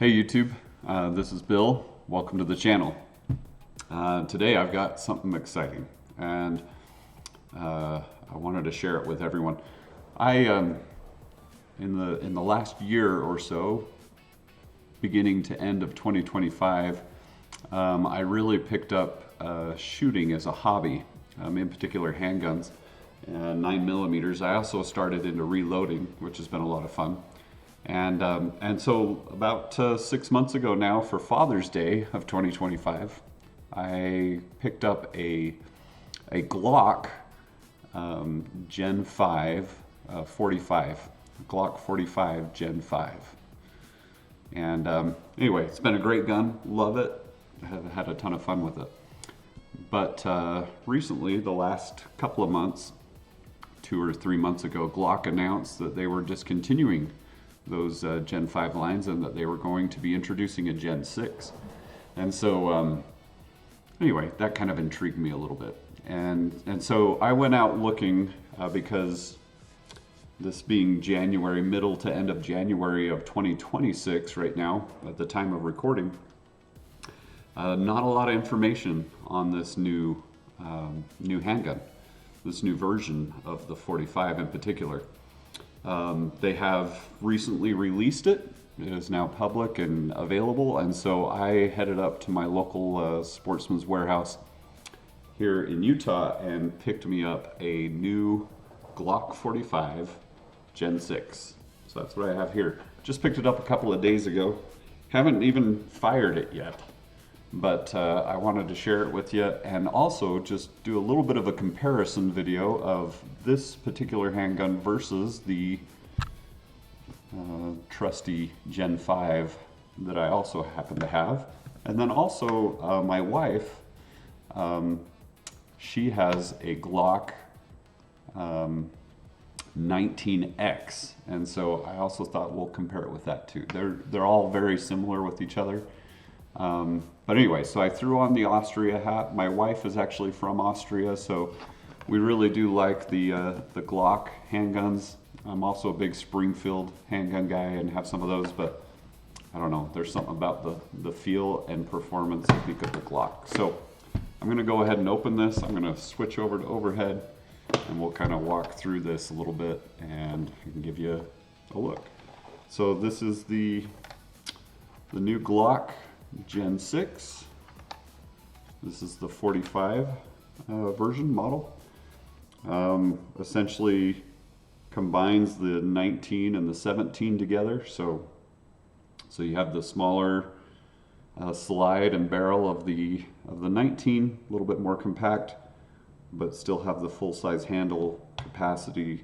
Hey YouTube, this is Bill. Welcome to the channel. Today I've got something exciting and I wanted to share it with everyone. In the last year or so, beginning to end of 2025, I really picked up shooting as a hobby, in particular handguns, 9mm. I also started into reloading, which has been a lot of fun. And so about 6 months ago now, for Father's Day of 2025, I picked up a Glock Gen 5 45, Glock 45 Gen 5. And anyway, it's been a great gun, love it, have had a ton of fun with it. But recently, the last couple of months, 2 or 3 months ago, Glock announced that they were discontinuing those Gen 5 lines and that they were going to be introducing a Gen 6. And so anyway, that kind of intrigued me a little bit. And so I went out looking because this being January, middle to end of January of 2026 right now, at the time of recording, not a lot of information on this new handgun, this new version of the 45 in particular. They have recently released it. It is now public and available, and so I headed up to my local Sportsman's Warehouse here in Utah and picked me up a new Glock 45 Gen 6. So that's what I have here. Just picked it up a couple of days ago. Haven't even fired it yet, but I wanted to share it with you and also just do a little bit of a comparison video of this particular handgun versus the trusty Gen 5 that I also happen to have. And then also my wife, she has a Glock 19X, and so I also thought we'll compare it with that too. They're all very similar with each other. But anyway, so I threw on the Austria hat. My wife is actually from Austria, so we really do like the Glock handguns. I'm also a big Springfield handgun guy and have some of those, but I don't know, there's something about the feel and performance, I think, of the Glock. So I'm gonna go ahead and open this. I'm gonna switch over to overhead and we'll kind of walk through this a little bit and I can give you a look. So this is the new Glock Gen 6. This is the 45 version model. Essentially combines the 19 and the 17 together. So you have the smaller slide and barrel of the 19, a little bit more compact, but still have the full-size handle capacity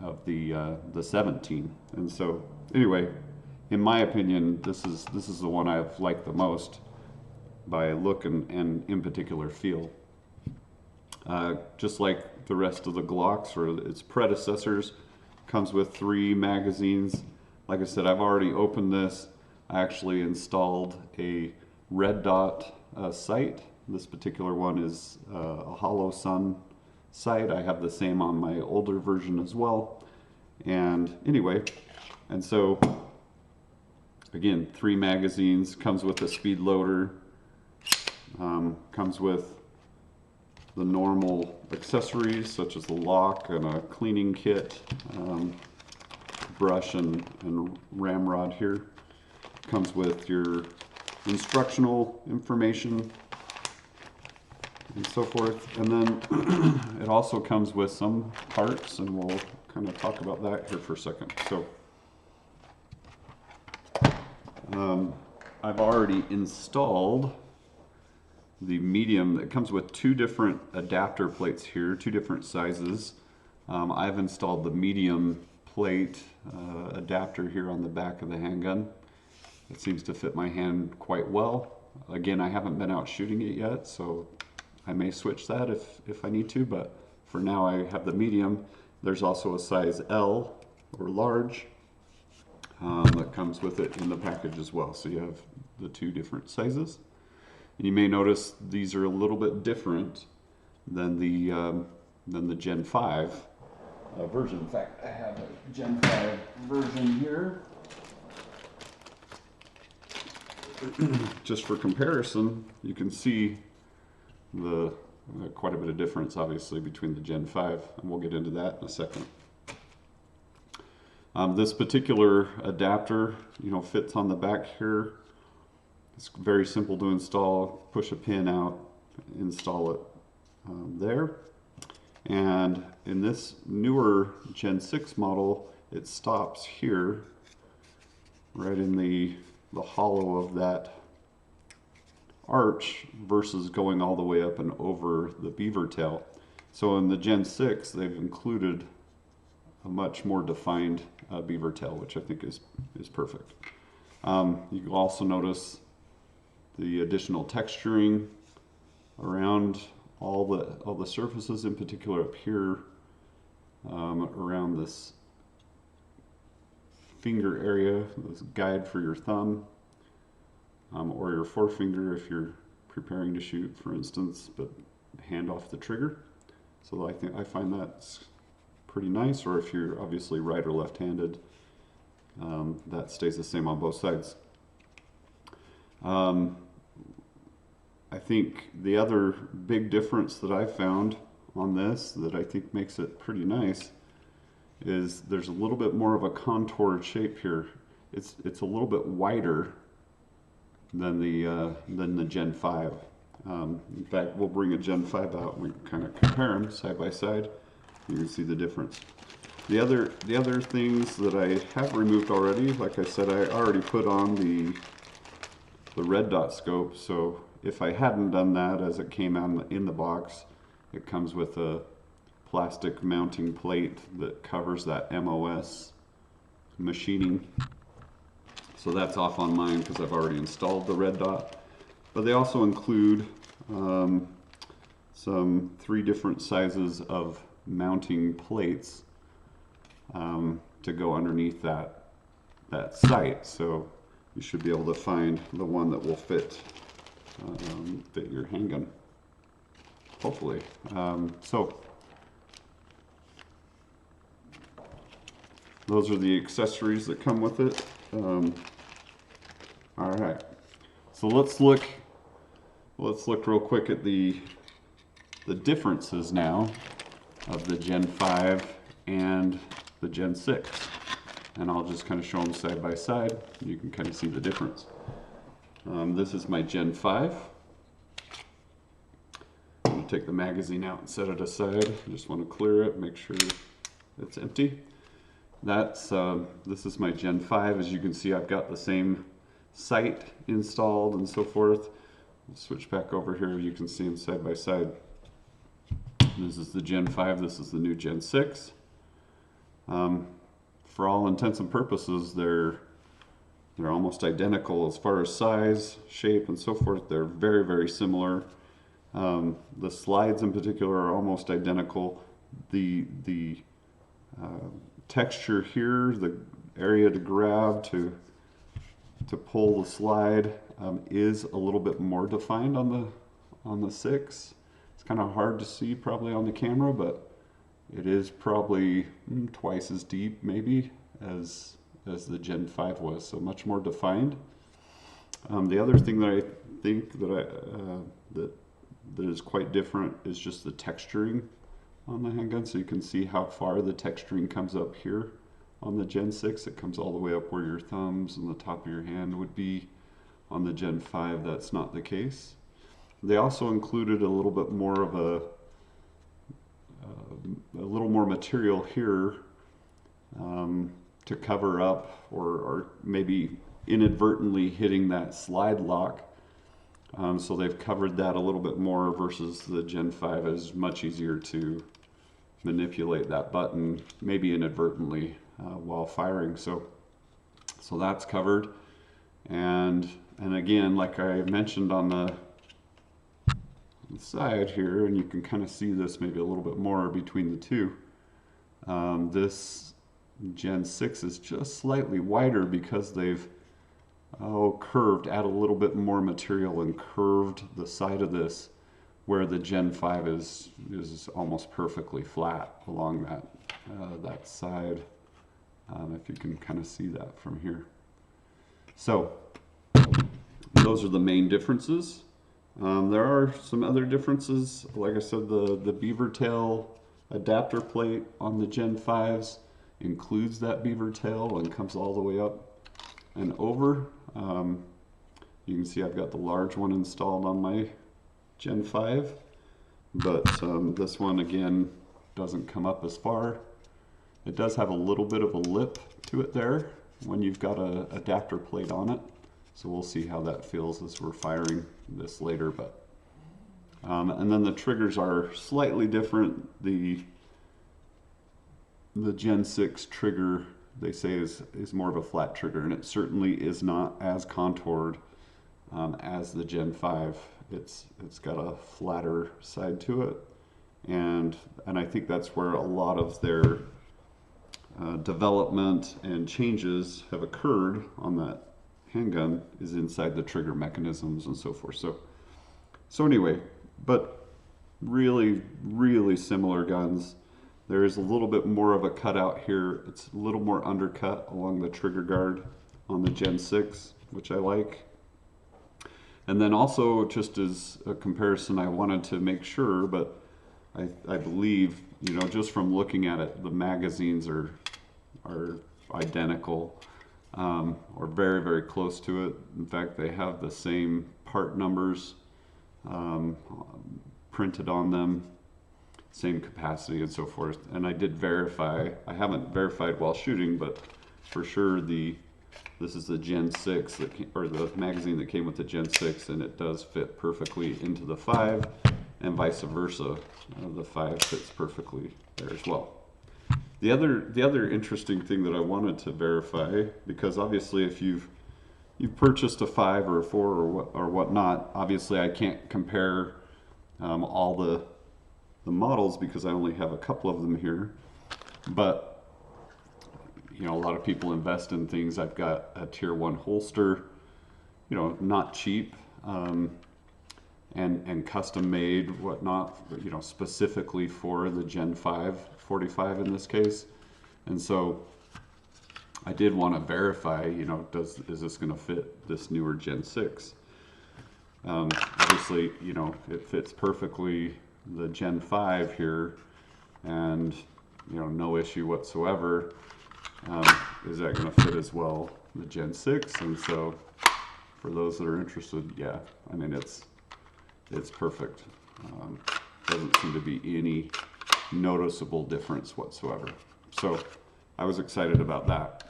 of the 17. And so anyway, in my opinion, this is the one I've liked the most by look and in particular feel. Just like the rest of the Glocks or its predecessors, comes with 3 magazines. Like I said, I've already opened this. I actually installed a red dot sight. This particular one is a hollow sun sight. I have the same on my older version as well. And anyway, and so again, 3 magazines, comes with a speed loader, comes with the normal accessories such as the lock and a cleaning kit, brush and ramrod here. Comes with your instructional information and so forth. And then it also comes with some parts, and we'll kind of talk about that here for a second. So I've already installed the medium. It comes with 2 different adapter plates here, 2 different sizes. I've installed the medium plate adapter here on the back of the handgun. It seems to fit my hand quite well. Again, I haven't been out shooting it yet, so I may switch that if I need to, but for now I have the medium. There's also a size L or large that comes with it in the package as well. So you have the 2 different sizes. And you may notice these are a little bit different than the Gen 5 version. In fact, I have a Gen 5 version here. just for comparison, you can see the quite a bit of difference, obviously, between the Gen 5, and we'll get into that in a second. This particular adapter, fits on the back here. It's very simple to install. Push a pin out, install it there. And in this newer Gen 6 model, it stops here, right in the hollow of that arch, versus going all the way up and over the beaver tail. So in the Gen 6, they've included a much more defined beaver tail, which I think is perfect. You can also notice the additional texturing around all the surfaces, in particular up here, around this finger area, this guide for your thumb, or your forefinger if you're preparing to shoot, for instance, but hand off the trigger. So I find that's pretty nice. Or if you're obviously right or left-handed, that stays the same on both sides. I think the other big difference that I found on this that I think makes it pretty nice is there's a little bit more of a contoured shape here. It's a little bit wider than the Gen 5. In fact, we'll bring a Gen 5 out and we can kind of compare them side by side. You can see the difference. The other things that I have removed already, like I said, I already put on the red dot scope. So if I hadn't done that, as it came out in the box, it comes with a plastic mounting plate that covers that MOS machining. So that's off on mine because I've already installed the red dot. But they also include some 3 different sizes of mounting plates to go underneath that sight. So you should be able to find the one that will fit your handgun, hopefully. So those are the accessories that come with it. All right, so let's look real quick at the differences now of the Gen 5 and the Gen 6, and I'll just kind of show them side by side. You can kind of see the difference. This is my Gen 5. I'm going to take the magazine out and set it aside. I just want to clear it, make sure it's empty. This is my Gen 5. As you can see, I've got the same sight installed and so forth. We'll switch back over here. You can see them side by side. This is the Gen 5. This is the new Gen 6. For all intents and purposes, they're almost identical as far as size, shape, and so forth. They're very, very similar. The slides in particular are almost identical. The texture here, the area to grab to pull the slide, is a little bit more defined on the 6. It's kind of hard to see probably on the camera, but it is probably twice as deep maybe as the Gen 5 was, so much more defined. The other thing that I think that is quite different is just the texturing on the handgun. So you can see how far the texturing comes up here on the Gen 6. It comes all the way up where your thumbs and the top of your hand would be. On the Gen 5, that's not the case. They also included a little bit more of a little more material here to cover up or maybe inadvertently hitting that slide lock. So they've covered that a little bit more versus the Gen 5 is much easier to manipulate that button, maybe inadvertently while firing. So that's covered. And again, like I mentioned on the side here, and you can kind of see this maybe a little bit more between the two. This Gen 6 is just slightly wider because they've curved, add a little bit more material and curved the side of this, where the Gen 5 is almost perfectly flat along that side. If you can kind of see that from here. So those are the main differences. There are some other differences. Like I said, the beaver tail adapter plate on the Gen 5s includes that beaver tail and comes all the way up and over. You can see I've got the large one installed on my Gen 5, but this one again doesn't come up as far. It does have a little bit of a lip to it there when you've got an adapter plate on it. So we'll see how that feels as we're firing this later. But and then the triggers are slightly different. The Gen 6 trigger, they say, is more of a flat trigger, and it certainly is not as contoured as the Gen 5. It's got a flatter side to it, and I think that's where a lot of their development and changes have occurred on that handgun, is inside the trigger mechanisms and so forth. So anyway, but really similar guns. There is a little bit more of a cutout here. It's a little more undercut along the trigger guard on the Gen 6, which I like. And then also, just as a comparison, I wanted to make sure, but I believe, you know, just from looking at it, the magazines are identical, or very close to it. In fact, they have the same part numbers printed on them, same capacity and so forth. And I did verify. I haven't verified while shooting, but for sure this is the Gen 6 or the magazine that came with the Gen 6, and it does fit perfectly into the 5, and vice versa. The 5 fits perfectly there as well. The other interesting thing that I wanted to verify, because obviously if you've purchased a 5 or a 4 or whatnot, obviously I can't compare all the models because I only have a couple of them here. But you know, a lot of people invest in things. I've got a tier 1 holster, you know, not cheap, and custom made, whatnot, you know, specifically for the Gen 5 45 in this case. And so I did want to verify, you know, is this going to fit this newer Gen 6? Obviously, you know, it fits perfectly the Gen 5 here, and you know, no issue whatsoever. Is that going to fit as well the Gen 6? And so for those that are interested, yeah, I mean, it's perfect. Doesn't seem to be any noticeable difference whatsoever. So I was excited about that.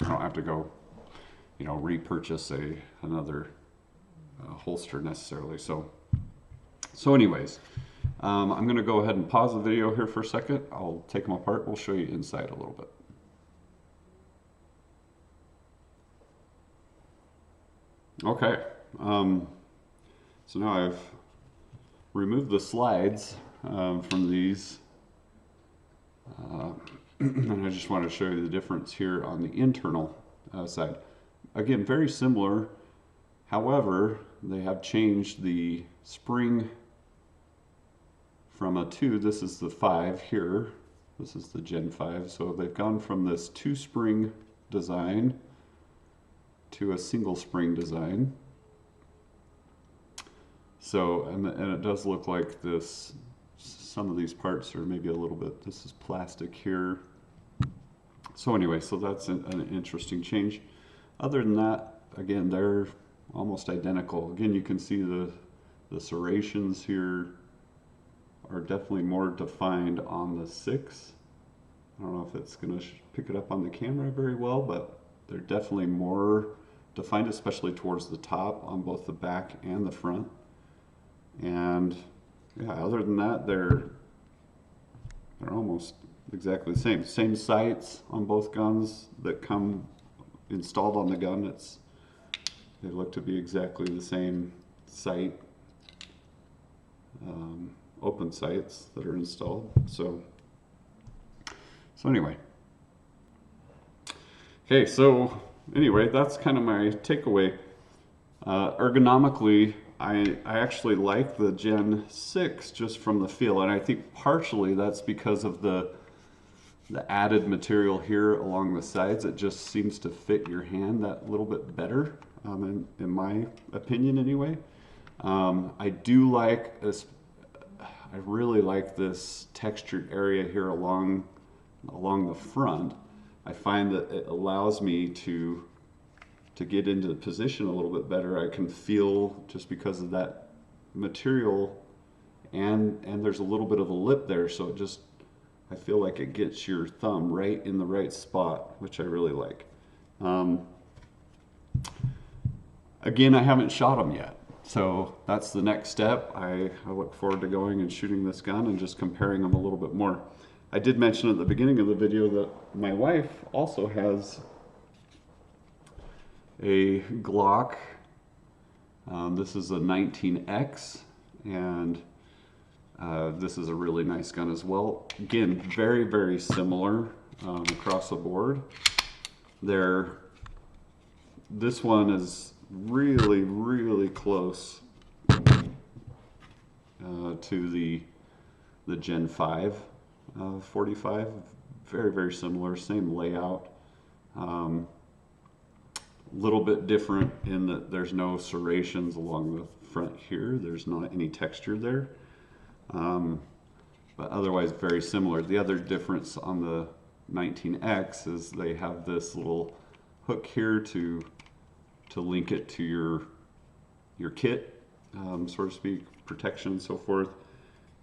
I don't have to go, you know, repurchase another holster necessarily. So anyways, I'm going to go ahead and pause the video here for a second. I'll take them apart. We'll show you inside a little bit. Okay, so now I've removed the slides from these, and I just want to show you the difference here on the internal side. Again, very similar. However, they have changed the spring from a 2. This is the 5 here. This is the Gen 5. So they've gone from this 2-spring design to a single spring design. So, and it does look like this, some of these parts are maybe a little bit, this is plastic here. So anyway, so that's an interesting change. Other than that, again, they're almost identical. Again, you can see the serrations here are definitely more defined on the 6. I don't know if it's going to pick it up on the camera very well, but they're definitely more defined, especially towards the top on both the back and the front. And yeah, other than that, they're almost exactly the same. Same sights on both guns that come installed on the gun. They look to be exactly the same sight, open sights that are installed. So anyway. Okay, so anyway, that's kind of my takeaway. Ergonomically, I actually like the Gen 6 just from the feel, and I think partially that's because of the added material here along the sides. It just seems to fit your hand that little bit better. in my opinion anyway. I do like this. I really like this textured area here along the front. I find that it allows me to get into the position a little bit better. I can feel, just because of that material, and there's a little bit of a lip there, so it just, I feel like it gets your thumb right in the right spot, which I really like. Again, I haven't shot them yet, so that's the next step. I look forward to going and shooting this gun and just comparing them a little bit more. I did mention at the beginning of the video that my wife also has a Glock. This is a 19X, and this is a really nice gun as well. Again, very, very similar across the board. This one is really, really close to the Gen 5 45. Very, very similar, same layout. Little bit different in that there's no serrations along the front here. There's not any texture there. But otherwise very similar. The other difference on the 19X is they have this little hook here to link it to your kit, so to speak, protection and so forth.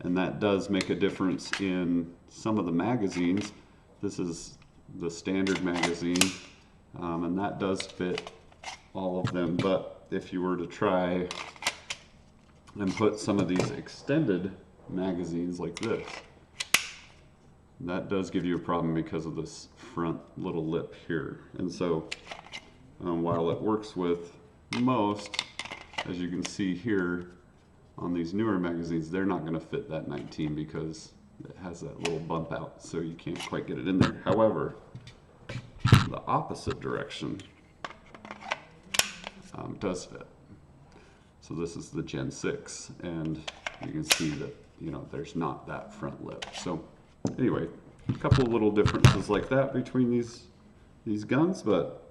And that does make a difference in some of the magazines. This is the standard magazine, and that does fit all of them. But if you were to try and put some of these extended magazines like this, that does give you a problem because of this front little lip here. And so while it works with most, as you can see here on these newer magazines, they're not going to fit that 19 because it has that little bump out, so you can't quite get it in there. However, the opposite direction does fit. So this is the Gen 6, and you can see that, you know, there's not that front lip. So anyway, a couple of little differences like that between these guns, but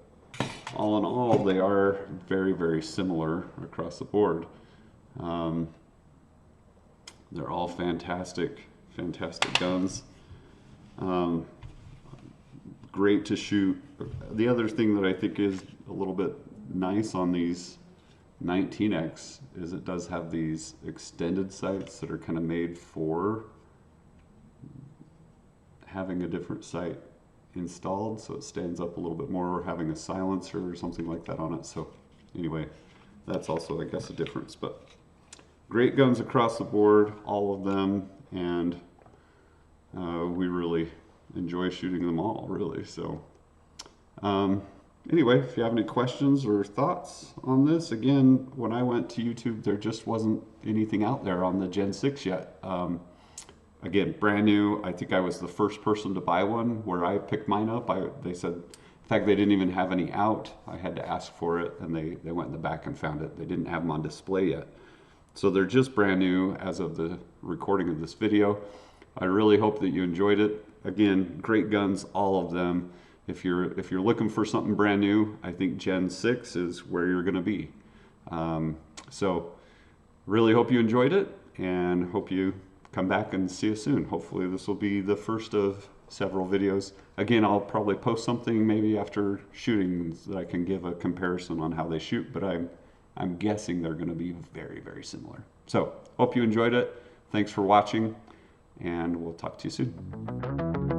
all in all, they are very, very similar across the board. They're all fantastic, fantastic guns. Great to shoot. The other thing that I think is a little bit nice on these 19X is it does have these extended sights that are kind of made for having a different sight installed, so it stands up a little bit more, or having a silencer or something like that on it. So anyway, that's also, I guess, a difference. But great guns across the board, all of them, and we really enjoy shooting them all, really. So anyway, if you have any questions or thoughts on this, again, when I went to YouTube, there just wasn't anything out there on the Gen 6 yet. Again, brand new. I think I was the first person to buy one. Where I picked mine up, they said, in fact, they didn't even have any out. I had to ask for it, and they went in the back and found it. They didn't have them on display yet. So they're just brand new as of the recording of this video. I really hope that you enjoyed it. Again, great guns, all of them. If you're looking for something brand new, I think Gen 6 is where you're going to be. So really hope you enjoyed it, and hope you come back and see us soon. Hopefully this will be the first of several videos. Again, I'll probably post something maybe after shooting that I can give a comparison on how they shoot, but I'm guessing they're going to be very, very similar. So hope you enjoyed it. Thanks for watching, and we'll talk to you soon.